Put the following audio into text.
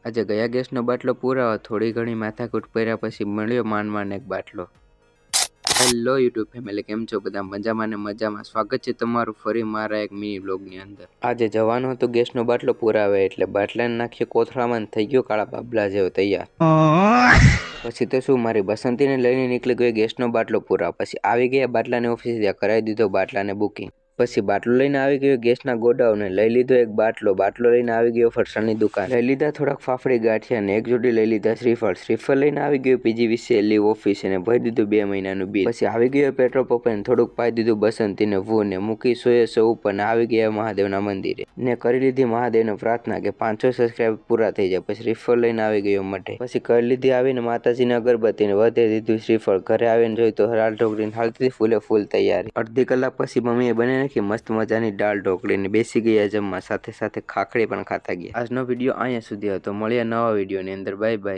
આજે ગયા ગેસનો બાટલો પુરાવા થોડી ઘણી માથાકૂટ કર્યા પછી મળ્યો માંડ એક બાટલો। હેલો યુટ્યુબ ફેમિલી, કેમ છો બધા? મજામાં ને મજામાં। સ્વાગત છે તમારું ફરી મારા એક મિની બ્લોગની અંદર। આજે જવાનું હતું ગેસનો બાટલો પુરાવે, એટલે બાટલાને નાખ્યો કોથળામાં થઈ ગયો કાળા બાબલા જેવો તૈયાર। પછી તો શું, મારી બસંતીને લઈને નીકળી ગયો ગેસનો બાટલો પુરાવા। પછી આવી ગયા બાટલાની ઓફિસે, ત્યાં કરાવી દીધો બાટલાને બુકિંગ। પછી બાટલો લઈને આવી ગયો ગેસના ગોડાઉને, લઈ લીધો એક બાટલો લઈને આવી ગયો ફરસાણની દુકાન, લઈ લીધા થોડાક ફાફડી ગાંઠિયા અને એક જોડી લઈ લીધા શ્રીફળ લઈને આવી ગયો PGVCL ઓફિસ અને ભરી દીધું 2 મહિનાનું બિલ। પછી આવી ગયો પેટ્રોલ પંપ અને થોડુંક પાઈ દીધું બસંતીને વૂને, મૂકી 100 ઉપર ને આવી ગયા મહાદેવના મંદિરે ને કરી લીધી મહાદેવને પ્રાર્થના કે 500 સબસ્ક્રાઇબર પૂરા થઈ જાય। પછી શ્રીફળ લઈને આવી ગયો મઠે, પછી કરી લીધી આવીને માતાજીને અગરબત્તીને વધે દીધું શ્રીફળ। ઘરે આવીને જોઈ તો દાળ ઢોકળીને હાલતી ફૂલ તૈયારી। અડધી કલાક પછી મમ્મીએ બનાવી નાખી મસ્ત મજાની દાળ ઢોકળીને બેસી ગયા જમવા, સાથે સાથે ખાખરી પણ ખાતા ગયા। આજનો વિડીયો અહીંયા સુધી હતો, મળીએ નવા વિડીયોની અંદર। Bye bye.